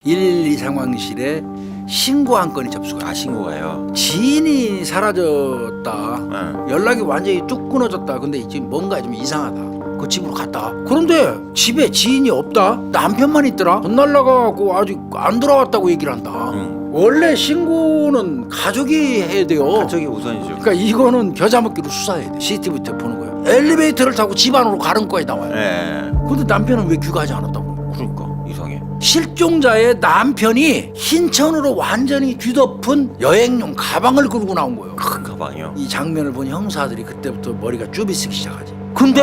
112 상황실에 신고 한 건이 접수가. 신고가요? 지인이 사라졌다. 응. 연락이 완전히 뚝 끊어졌다. 근데 지금 뭔가 좀 이상하다. 그 집으로 갔다. 그런데 집에 지인이 없다. 남편만 있더라. 돈 날라가고 아직 안 돌아왔다고 얘기를 한다. 응. 원래 신고는 가족이 해야 돼요. 가족이 우선이죠. 그러니까 이거는 겨자먹기로 수사해야 돼. CCTV 보는 거예요. 엘리베이터를 타고 집 안으로 가는 거에 나와요. 예. 근데 남편은 왜 귀가하지 않았다고? 그러니까 이상해. 실종자의 남편이 흰천으로 완전히 뒤덮은 여행용 가방을 끌고 나온 거예요. 큰 가방이요? 이 장면을 본 형사들이 그때부터 머리가 쭈비쓰기 시작하지. 근데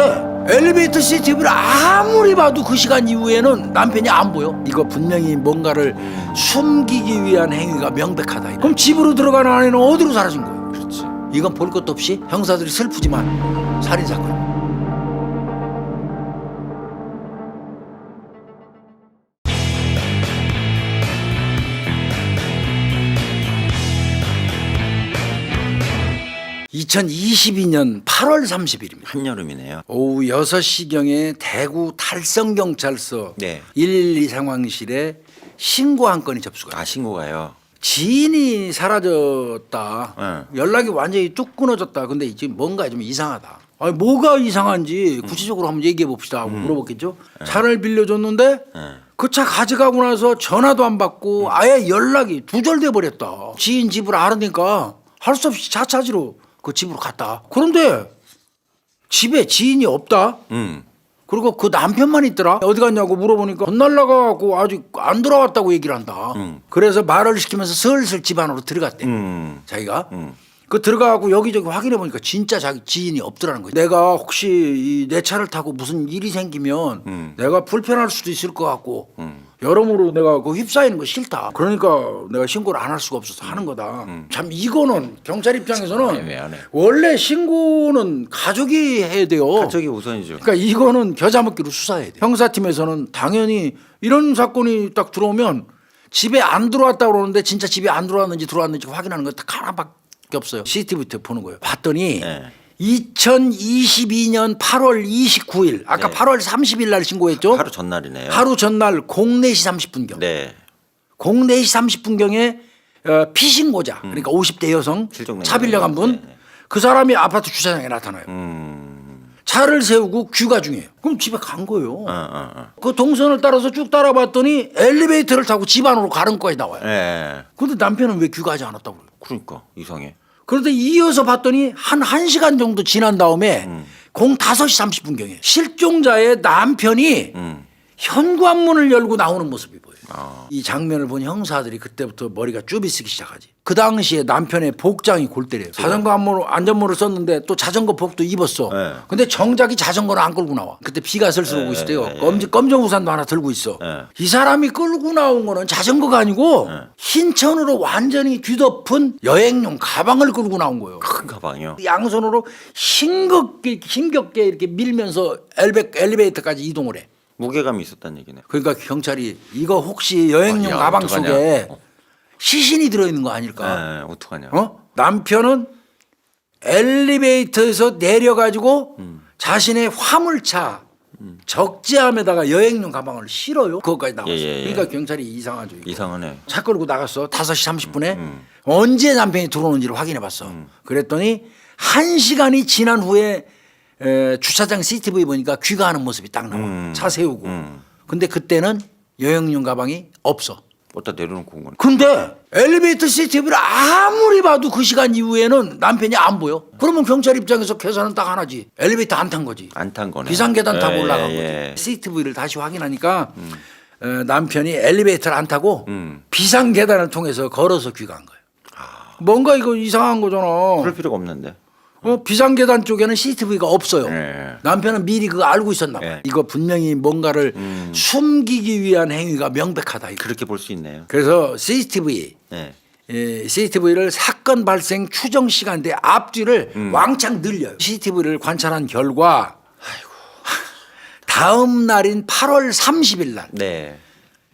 엘리베이터 CCTV를 아무리 봐도 그 시간 이후에는 남편이 안 보여. 이거 분명히 뭔가를 숨기기 위한 행위가 명백하다. 그럼 집으로 들어가는 아내는 어디로 사라진 거예요? 그렇지. 이건 볼 것도 없이 형사들이 슬프지만 살인사건. (2022년 8월 30일입니다) 한여름이네요. 오후 6시경에 대구 달성경찰서 네. 112 상황실에 신고 한 건이 접수가. 신고가요? 지인이 사라졌다. 응. 연락이 완전히 뚝 끊어졌다. 근데 지금 뭔가 좀 이상하다. 아니, 뭐가 이상한지 구체적으로 한번 얘기해 봅시다 하고 물어봤겠죠. 차를 빌려줬는데 그 차 가져가고 나서 전화도 안 받고 아예 연락이 두절돼 버렸다. 지인 집을 알으니까 할 수 없이 차 찾으러 그 집으로 갔다. 그런데 집에 지인이 없다. 응. 그리고 그 남편만 있더라. 어디 갔냐고 물어보니까 돈 날라가고 아직 안 돌아왔다고 얘기를 한다. 그래서 말을 시키면서 슬슬 집 안으로 들어갔대. 자기가. 그 들어가고 여기저기 확인해 보니까 진짜 자기 지인이 없더라는 거지. 내가 혹시 내 차를 타고 무슨 일이 생기면 내가 불편할 수도 있을 것 같고 여러모로 내가 그 휩싸이는 거 싫다. 그러니까 내가 신고를 안 할 수가 없어서 하는 거다. 참 이거는 경찰 입장에서는 왜 안 해? 원래 신고는 가족이 해야 돼요. 가족이 우선이죠. 그러니까 이거는 겨자먹기로 수사해야 돼. 형사팀에서는 당연히 이런 사건이 딱 들어오면 집에 안 들어왔다고 그러는데 진짜 집에 안 들어왔는지 들어왔는지 확인하는 거 딱 하나밖에 없어요. CCTV 보는 거예요. 봤더니 네. 2022년 8월 29일 아까 네. 8월 30일 날 신고했죠. 하루 전날이네요. 하루 전날 04시 30분경. 네. 04시 30분경에 피신고자 그러니까 50대 여성 실종된 차 빌려간 거네요. 분 그 사람이 아파트 주차장에 나타나요. 차를 세우고 귀가 중이에요. 그럼 집에 간 거예요. 그 동선을 따라서 쭉 따라봤더니 엘리베이터를 타고 집 안으로 가는 거에 나와요. 예. 근데 남편은 왜 귀가하지 않았다고 그래요? 그러니까 이상해. 그런데 이어서 봤더니 한 1시간 정도 지난 다음에 05시 30분경에 실종자의 남편이 현관문을 열고 나오는 모습이 보여요. 이 장면을 본 형사들이 그때부터 머리가 쭈비쓰기 시작하지. 그 당시에 남편의 복장이 골 때려요. 자전거 안전모를 썼는데 또 자전거 복도 입었어. 네. 근데 정작이 자전거를 안 끌고 나와. 그때 비가 슬슬 오고 있을 때요. 검정 우산도 하나 들고 있어. 이 사람이 끌고 나온 거는 자전거가 아니고 흰천으로 완전히 뒤덮은 여행용 가방을 끌고 나온 거예요. 큰 가방이요? 양손으로 힘겹게 이렇게 밀면서 엘리베이터까지 이동을 해. 무게감이 있었다는 얘기네. 그러니까 경찰이 이거 혹시 여행용 야, 가방 어떡하냐. 속에 시신이 들어있는 거 아닐까? 예, 어떡하냐. 남편은 엘리베이터에서 내려가지고 자신의 화물차 적재함에다가 여행용 가방을 실어요. 그것까지 나왔어요. 예. 그러니까 경찰이 이상하죠. 이거. 이상하네. 차 끌고 나갔어. 5시 30분에 언제 남편이 들어오는지를 확인해 봤어. 그랬더니 1시간이 지난 후에 주차장 CCTV 보니까 귀가하는 모습이 딱 나와. 차 세우고. 근데 그때는 여행용 가방이 없어. 어디다 내려놓고 온 거네. 근데 엘리베이터 CCTV를 아무리 봐도 그 시간 이후에는 남편이 안 보여. 그러면 경찰 입장에서 계산은 딱 하나지. 엘리베이터 안 탄 거지. 안 탄 거네. 비상계단 타고 예, 올라간 예. 거지. CCTV를 다시 확인하니까 남편이 엘리베이터를 안 타고 비상계단을 통해서 걸어서 귀가한 거예요. 뭔가 이거 이상한 거잖아. 그럴 필요가 없는데. 비상계단 쪽에는 CCTV가 없어요. 예. 남편은 미리 그거 알고 있었나 봐요. 예. 이거 분명히 뭔가를 숨기기 위한 행위가 명백하다. 이거. 그렇게 볼 수 있네요. 그래서 CCTV를 사건 발생 추정 시간대 앞뒤를 왕창 늘려요. CCTV를 관찰한 결과 다음 날인 8월 30일 날 네.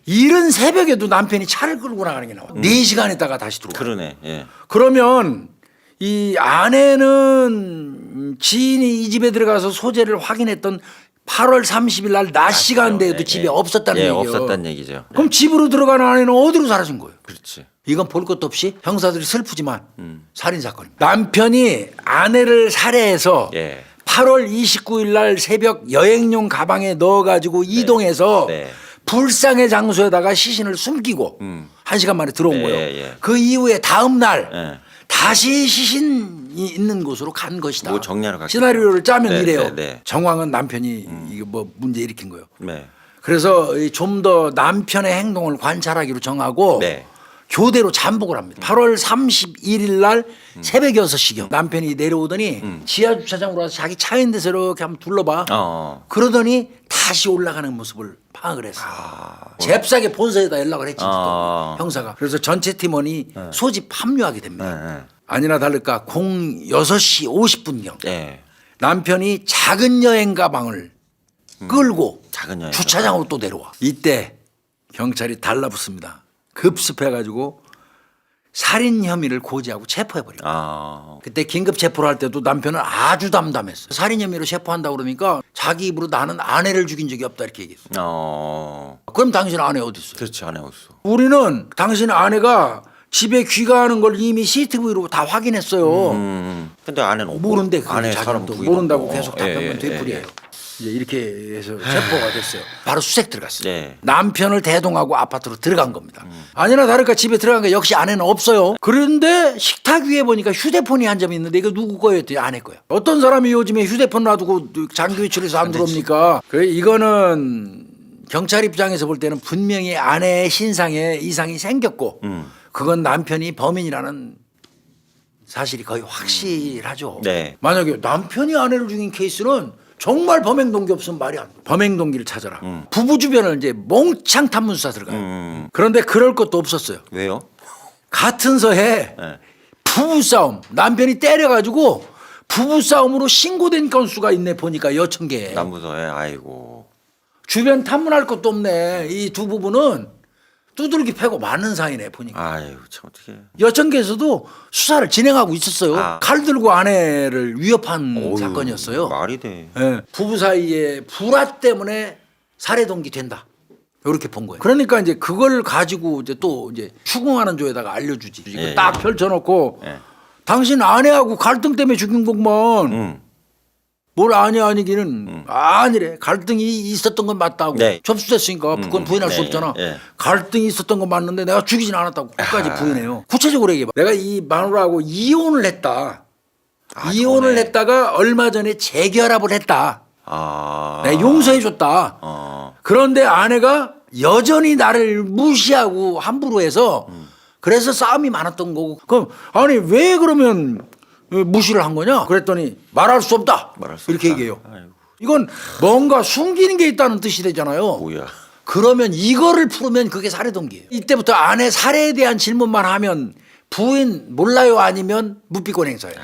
이른 새벽에도 남편이 차를 끌고 나가는 게 나와. 4시간 있다가 다시 들어와. 그러네. 예. 그러면 이 아내는 지인이 이 집에 들어가서 소재를 확인했던 8월 30일 날 낮 시간대에도 예, 집에 예. 없었다는 예, 얘기예요. 없었다는 얘기죠. 그럼 집으로 들어가는 아내는 어디로 사라진 거예요? 그렇지. 이건 볼 것도 없이 형사들이 슬프지만 살인 사건입니다. 남편이 아내를 살해해서 예. 8월 29일 날 새벽 여행용 가방에 넣어가지고 이동해서 네. 불상의 장소에다가 시신을 숨기고 1시간 만에 들어온 예, 거예요. 예. 그 이후에 다음 날 예. 다시 시신이 있는 곳으로 간 것이다. 뭐 정리하러 갔겠죠. 시나리오를 짜면 네, 이래요. 네, 네. 정황은 남편이 이거 뭐 문제 일으킨 거예요. 네. 그래서 좀 더 남편의 행동을 관찰하기로 정하고 네. 교대로 잠복을 합니다. 8월 31일 날 새벽 6시경 남편이 내려오더니 지하 주차장으로 와서 자기 차 있는 데서 이렇게 한번 둘러봐. 그러더니 다시 올라가는 모습을 파악을 했어요. 잽싸게 본서에다 연락을 했지. 또 형사가. 그래서 전체 팀원이 소집 합류하게 됩니다. 아니나 다를까 06시 50분경 예. 남편이 작은 여행 가방을 끌고 작은 여행 주차장으로 또 내려와. 이때 경찰이 달라붙습니다. 급습해가지고 살인 혐의를 고지하고 체포해버려요. 그때 긴급 체포를 할 때도 남편은 아주 담담했어요. 살인 혐의로 체포한다고 그러니까 자기 입으로 나는 아내를 죽인 적이 없다 이렇게 얘기했어요. 그럼 당신 아내 어디 있어요? 그렇지, 안 해왔어. 우리는 당신 아내가 집에 귀가하는 걸 이미 CCTV로 다 확인했어요. 근데 아내는 모른대 그 아내 자기는 사람 또 부인도 모른다고 없고. 계속 답변만 되풀이해요. 이제 이렇게 해서 체포가 됐어요. 바로 수색 들어갔어요. 네. 남편을 대동하고 아파트로 들어간 겁니다. 아니나 다를까 집에 들어간 게 역시 아내는 없어요. 그런데 식탁 위에 보니까 휴대폰이 한 점 있는데 이거 누구 거였더니 아내 거야. 어떤 사람이 요즘에 휴대폰 놔두고 장기 외출해서 안 들어옵니까? 그래 이거는 경찰 입장에서 볼 때는 분명히 아내의 신상에 이상이 생겼고 그건 남편이 범인이라는 사실이 거의 확실하죠. 네. 만약에 남편이 아내를 죽인 케이스는 정말 범행 동기 없으면 말이 안 돼. 범행 동기를 찾아라. 부부 주변을 이제 몽창 탐문수사 들어가요. 그런데 그럴 것도 없었어요. 왜요? 같은 서해 네. 부부싸움 남편이 때려가지고 부부싸움으로 신고된 건수가 있네 보니까 여천 개. 남부서에 아이고. 주변 탐문할 것도 없네. 이 두 부부는 두들기 패고 맞는 사이네 보니까. 아이고 참 어떻게. 여천계에서도 수사를 진행하고 있었어요. 칼 들고 아내를 위협한 어휴, 사건이었어요. 말이 돼. 예, 부부 사이에 불화 때문에 살해 동기 된다. 이렇게 본 거예요. 그러니까 이제 그걸 가지고 이제 또 이제 추궁하는 조에다가 알려주지. 이거 예, 딱 예. 펼쳐놓고 예. 당신 아내하고 갈등 때문에 죽인 거구만. 뭘 아니기는 아니래. 갈등이 있었던 건 맞다고. 네. 접수됐으니까 그건 부인할 수 네, 없잖아. 예. 갈등이 있었던 건 맞는데 내가 죽이진 않았다고 끝까지 부인해요. 구체적으로 얘기해봐. 내가 이 마누라하고 이혼을 했다. 이혼을 저번에. 했다가 얼마 전에 재결합을 했다. 내가 용서해 줬다. 그런데 아내가 여전히 나를 무시하고 함부로 해서 그래서 싸움이 많았던 거고. 그럼 아니 왜 그러면 무시를 한 거냐? 그랬더니 말할 수 없다. 말할 수 이렇게 없다. 얘기해요. 아이고. 이건 뭔가 숨기는 게 있다는 뜻이 되잖아요. 뭐야. 그러면 이거를 풀으면 그게 살해 동기예요. 이때부터 아내 살해에 대한 질문만 하면 부인 몰라요 아니면 무비권 행사예요.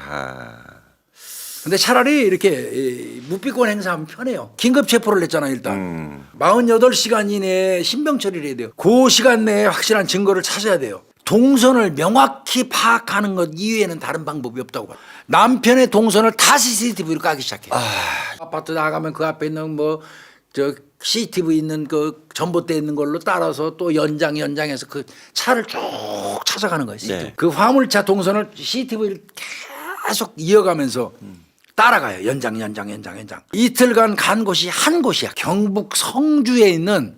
근데 차라리 이렇게 무비권 행사하면 편해요. 긴급 체포를 했잖아요 일단. 48시간 이내에 신병 처리를 해야 돼요. 그 시간 내에 확실한 증거를 찾아야 돼요. 동선을 명확히 파악하는 것 이외에는 다른 방법이 없다고 봐요. 남편의 동선을 다 CCTV로 까기 시작해요. 아파트 나가면 그 앞에 있는 뭐 저 CCTV 있는 그 전봇대 있는 걸로 따라서 또 연장해서 그 차를 쭉 찾아가는 거예요. 네. 그 화물차 동선을 CCTV를 계속 이어가면서 따라가요. 연장. 이틀간 간 곳이 한 곳이야. 경북 성주에 있는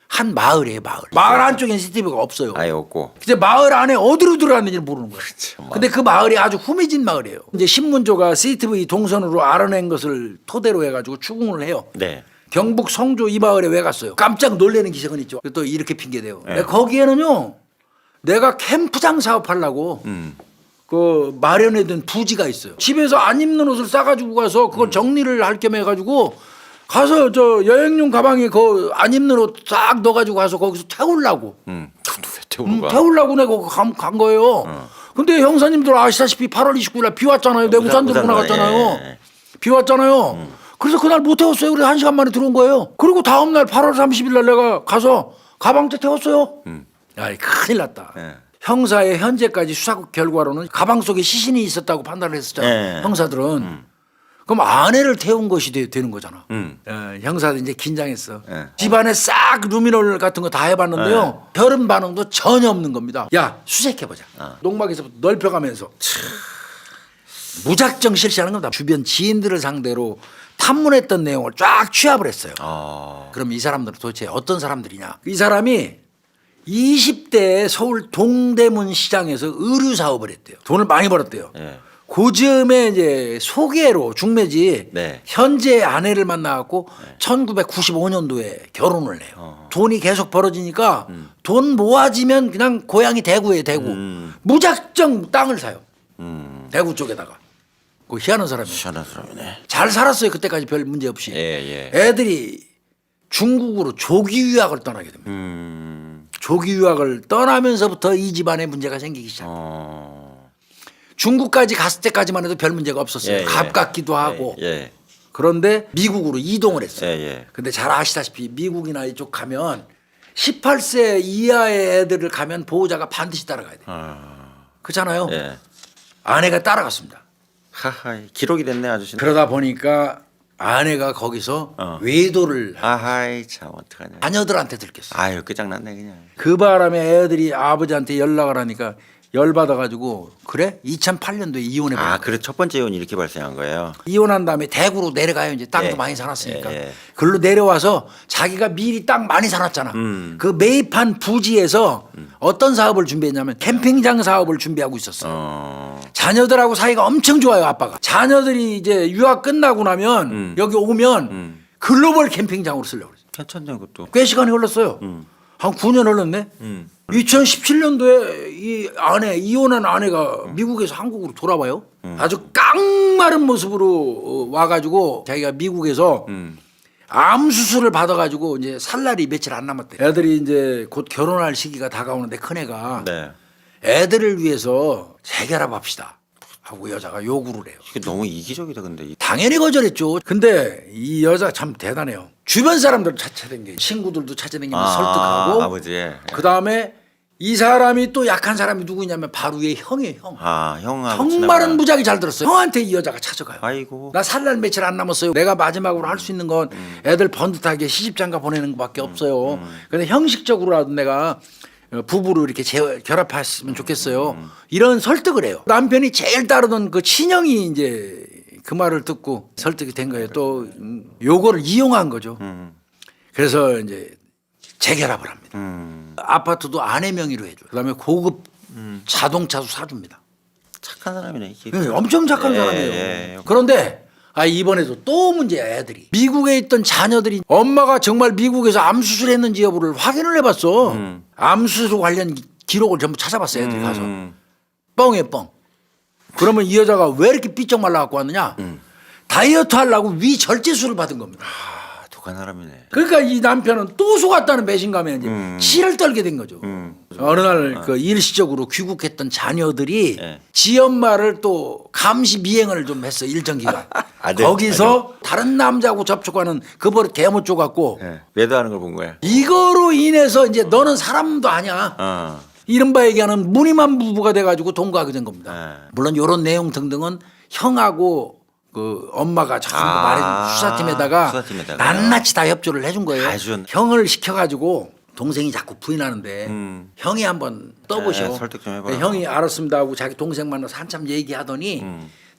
한 마을이에요. 마을 한쪽엔 CCTV가 없어요. 아예 없고. 이제 마을 안에 어디로 들어갔는지 모르는 거예요. 그렇죠. 근데 그 마을이 아주 후미진 마을이에요. 이제 신문조가 CCTV 동선으로 알아낸 것을 토대로 해가지고 추궁을 해요. 네. 경북 성주 이 마을에 왜 갔어요? 깜짝 놀라는 기색은 있죠. 또 이렇게 핑계대요. 네. 거기에는요, 내가 캠프장 사업하려고 그 마련해둔 부지가 있어요. 집에서 안 입는 옷을 싸가지고 가서 그걸 정리를 할 겸 해가지고 가서 저 여행용 가방에 그 안 입는 옷 싹 넣어가지고 가서 거기서 태우려고. 왜 태우는 태우려고 내가 간 거예요. 근데 형사님들 아시다시피 8월 29일 날 비 왔잖아요. 내 우산 들고 나갔잖아요. 예. 비 왔잖아요. 그래서 그날 못 태웠어요. 그래서 1시간 만에 들어온 거예요. 그리고 다음날 8월 30일 날 내가 가서 가방째 태웠어요. 야, 큰일 났다. 예. 형사의 현재까지 수사 결과로는 가방 속에 시신이 있었다고 판단을 했었잖아요. 예. 형사들은. 그럼 아내를 태운 것이 되는 거잖아. 음. 형사도 이제 긴장했어. 예. 집안에 싹 루미놀 같은 거 다 해봤는데요. 별은 반응도 전혀 없는 겁니다. 야 수색해보자. 농막에서부터 넓혀가면서 무작정 실시하는 겁니다. 주변 지인들을 상대로 탐문했던 내용을 쫙 취합을 했어요. 그럼 이 사람들은 도대체 어떤 사람들이냐. 이 사람이 20대에 서울 동대문 시장에서 의류 사업을 했대요. 돈을 많이 벌었대요. 예. 그 즈음에 이제 소개로 중매지 네. 현재 아내를 만나갖고 1995년도에 결혼을 해요. 돈이 계속 벌어지니까 돈 모아지면 그냥 고향이 대구예요. 대구. 무작정 땅을 사요. 대구 쪽에다가. 그 희한한 사람이에요. 희한한 사람이네. 잘 살았어요. 그때까지 별 문제 없이. 예. 애들이 중국으로 조기 유학을 떠나게 됩니다. 조기 유학을 떠나면서부터 이 집안에 문제가 생기기 시작해요. 중국까지 갔을 때까지만 해도 별 문제가 없었어요. 예. 가깝기도 하고. 예. 그런데 미국으로 이동을 했어요. 예. 근데 잘 아시다시피 미국이나 이쪽 가면 18세 이하의 애들을 가면 보호자가 반드시 따라가야 돼요. 그렇잖아요. 예. 아내가 따라갔습니다. 하하, 기록이 됐네 아저씨. 그러다 보니까 아내가 거기서 외도를 아하이 참 어떡하냐. 자녀들한테 들켰어요. 아유 끝장났네 그냥. 그 바람에 애들이 아버지한테 연락을 하니까 열받아가지고 그래? 2008년도에 이혼해버렸어요. 아 그래 첫 번째 이혼이 이렇게 발생한 거예요. 이혼한 다음에 대구로 내려가요. 이제 땅도 예. 많이 사놨으니까. 예. 글로 내려와서 자기가 미리 땅 많이 사놨잖아. 그 매입한 부지에서 어떤 사업을 준비했냐면 캠핑장 사업을 준비하고 있었어요. 자녀들하고 사이가 엄청 좋아요. 아빠가. 자녀들이 이제 유학 끝나고 나면 여기 오면 글로벌 캠핑장으로 쓰려고 그랬어요. 괜찮네 그것도. 꽤 시간이 흘렀어요. 한 9년 흘렀네. 2017년도에 이 아내 이혼한 아내가 미국에서 한국으로 돌아와요. 아주 깡마른 모습으로 와가지고 자기가 미국에서 암 수술을 받아가지고 이제 살 날이 며칠 안 남았대. 애들이 이제 곧 결혼할 시기가 다가오는데 큰애가 네. 애들을 위해서 재결합합시다 하고 여자가 요구를 해요. 이게 너무 이기적이다 근데. 당연히 거절했죠. 근데 이 여자 참 대단해요. 주변 사람들 찾아다니고 친구들도 찾아다니면서 설득하고 아버지. 그 다음에 이 사람이 또 약한 사람이 누구냐면 바로 얘 형이에요. 형. 형하고 형말은 무지하게 잘 들었어요. 형한테 이 여자가 찾아가요. 아이고. 나 살 날 며칠 안 남았어요. 내가 마지막으로 할 수 있는 건 애들 번듯하게 시집장가 보내는 것밖에 없어요. 근데 형식적으로라도 내가 부부로 이렇게 결합했으면 좋겠어요. 이런 설득을 해요. 남편이 제일 따르던 그 친형이 이제 그 말을 듣고 설득이 된 거예요. 또 요거를 이용한 거죠. 그래서 이제 재결합을 합니다. 아파트도 아내 명의로 해줘요. 그다음에 고급 자동차도 사줍니다. 착한 사람이네. 이게. 네, 엄청 착한 예, 사람이에요. 예. 그런데 이번에도 또 문제야. 애들이 미국에 있던 자녀들이 엄마가 정말 미국에서 암 수술했는지 여부를 확인을 해봤어. 암 수술 관련 기록을 전부 찾아봤어. 애들이 가서 뻥이에요 뻥. 그러면 이 여자가 왜 이렇게 삐쩍 말라갖고 왔느냐. 다이어트 하려고 위 절제술을 받은 겁니다. 독한 사람이네. 그러니까 이 남편은 또 속았다는 배신감에 이제 치를 떨게 된 거죠. 어느 날 그 일시적으로 귀국했던 자녀들이 예. 지 엄마를 또 감시 미행을 좀 했어. 일정 기간. 아들, 거기서 다른 남자하고 접촉하는 그 버릇 개못 쪼갖고 예. 매도하는 걸 본 거야. 이거로 인해서 이제 너는 사람도 아니야. 이른바 얘기하는 무늬만 부부가 돼가지고 동거하게 된 겁니다. 물론 이런 내용 등등은 형하고 그 엄마가 전부 말해준 수사팀에다가 낱낱이 다 협조를 해준 거예요. 형을 시켜가지고 동생이 자꾸 부인하는데 형이 한번 떠보셔. 설득 좀 해봐요. 형이 알았습니다 하고 자기 동생 만나서 한참 얘기하더니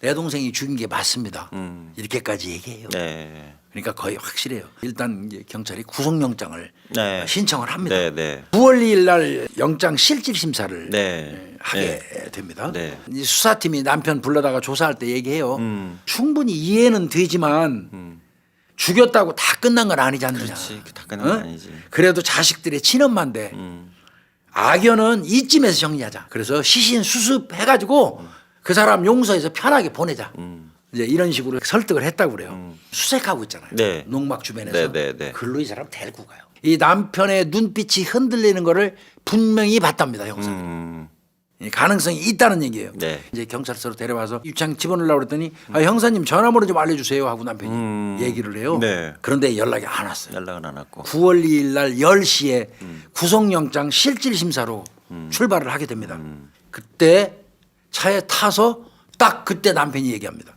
내 동생이 죽인 게 맞습니다. 이렇게까지 얘기해요. 네. 그러니까 거의 확실해요. 일단 이제 경찰이 구속영장을 네. 신청을 합니다. 네. 9월 2일 날 영장 실질 심사를 네. 하게 됩니다. 네. 이 수사팀이 남편 불러다가 조사할 때 얘기해요. 충분히 이해는 되지만 죽였다고 다 끝난 건 아니지 않느냐. 그렇지. 다 끝난 건 아니지. 그래도 자식들의 친엄마인데 악연은 이쯤에서 정리하자. 그래서 시신 수습해가지고 그 사람 용서해서 편하게 보내자. 이제 이런 식으로 설득을 했다고 그래요. 수색하고 있잖아요. 네. 농막 주변에서. 네. 글로 이 사람 데리고 가요. 이 남편의 눈빛이 흔들리는 거를 분명히 봤답니다. 형사는. 가능성이 있다는 얘기예요. 네. 이제 경찰서로 데려와서 입장 집어넣으려고 그랬더니 형사님 전화번호 좀 알려주세요 하고 남편이 얘기를 해요. 네. 그런데 연락이 안 왔어요. 연락은 안 왔고. 9월 2일 날 10시에 구속영장 실질심사로 출발을 하게 됩니다. 그때 차에 타서 딱 그때 남편이 얘기합니다.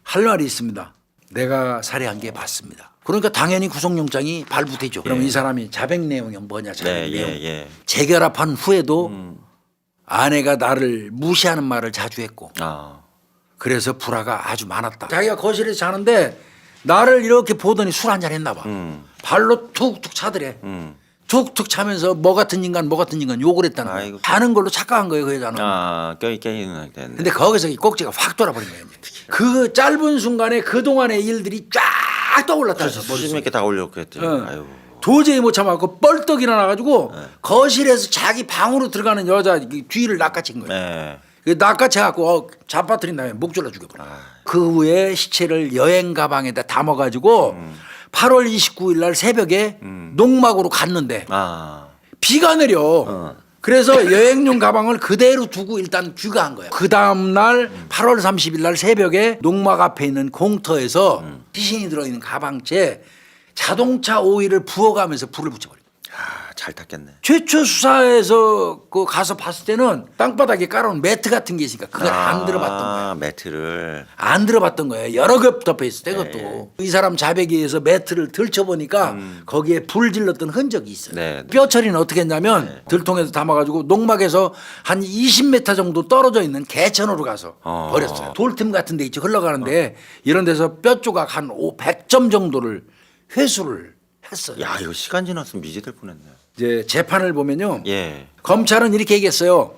할 말이 있습니다. 내가 살해한 게 맞습니다. 그러니까 당연히 구속영장이 발부되죠. 그럼 이 사람이 자백 내용이 뭐냐? 자백 네, 내용. 예. 재결합한 후에도 아내가 나를 무시하는 말을 자주 했고 아, 그래서 불화가 아주 많았다. 자기가 거실에서 자는데 나를 이렇게 보더니 술 한잔 했나 봐. 발로 툭툭 차더래. 툭툭 차면서 뭐 같은 인간 욕을 했다는 거야. 아이고. 자는 걸로 착각한 거예요 그 여자는. 껴있는 됐네. 근데 거기서 이 꼭지가 확 돌아버린 거예요. 그 짧은 순간에 그동안의 일들이 쫙 떠올랐다. 수십 몇 개 다 올려놓고 했더니. 아유. 도저히 못 참아갖고 뻘떡 일어나가지고 거실에서 자기 방으로 들어가는 여자 뒤를 낚아챈 거예요. 네. 그 낚아채갖고 잡아뜨린 다음에 목 졸라 죽여버려. 그 후에 시체를 여행 가방에다 담아가지고 8월 29일 날 새벽에 농막으로 갔는데 비가 내려. 그래서 여행용 가방을 그대로 두고 일단 귀가한 거예요. 그 다음 날 8월 30일 날 새벽에 농막 앞에 있는 공터에서 시신이 들어있는 가방채 자동차 오일을 부어가면서 불을 붙여버려요. 잘 탔겠네. 최초 수사에서 그 가서 봤을 때는 땅바닥에 깔아놓은 매트 같은 게 있으니까 그걸 안 들어봤던 거예요. 매트를. 안 들어봤던 거예요. 여러 겹 덮여 있을 때 그것도. 이 사람 자백에 의해서 매트를 들춰보니까 거기에 불 질렀던 흔적이 있어요. 네. 뼈 처리는 어떻게 했냐면 들통에서 담아가지고 농막에서 한 20m 정도 떨어져 있는 개천으로 가서 버렸어요. 돌틈 같은 데 있죠. 흘러가는데 이런 데서 뼈 조각 한 100점 정도를 회수를 했어요. 야, 이거 시간 지났으면 미제될 뻔했네. 이제 재판을 보면요. 예. 검찰은 이렇게 얘기했어요.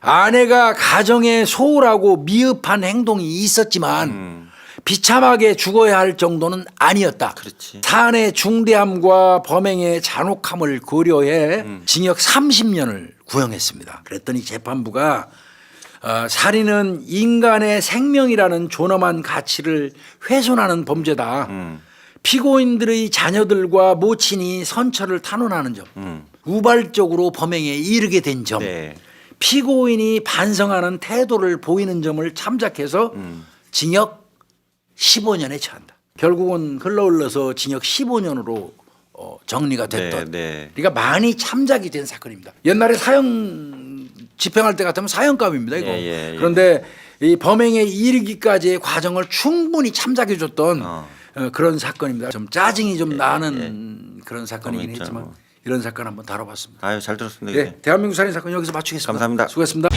아내가 가정에 소홀하고 미흡한 행동이 있었지만 비참하게 죽어야 할 정도는 아니었다. 그렇지. 사안의 중대함과 범행의 잔혹함을 고려해 징역 30년을 구형했습니다. 그랬더니 재판부가 살인은 인간의 생명이라는 존엄한 가치를 훼손하는 범죄다. 피고인들의 자녀들과 모친이 선처를 탄원하는 점, 우발적으로 범행에 이르게 된 점, 네. 피고인이 반성하는 태도를 보이는 점을 참작해서 징역 15년에 처한다. 결국은 흘러서 징역 15년으로 정리가 됐던. 네. 그러니까 많이 참작이 된 사건입니다. 옛날에 사형 집행할 때 같으면 사형감입니다. 이거. 예. 그런데 이 범행에 이르기까지의 과정을 충분히 참작해줬던 그런 사건입니다. 좀 짜증이 좀 나는 그런 사건이긴 있죠. 했지만 이런 사건 한번 다뤄봤습니다. 아유, 잘 들었습니다. 네, 이게. 대한민국 살인 사건 여기서 마치겠습니다. 감사합니다. 수고했습니다.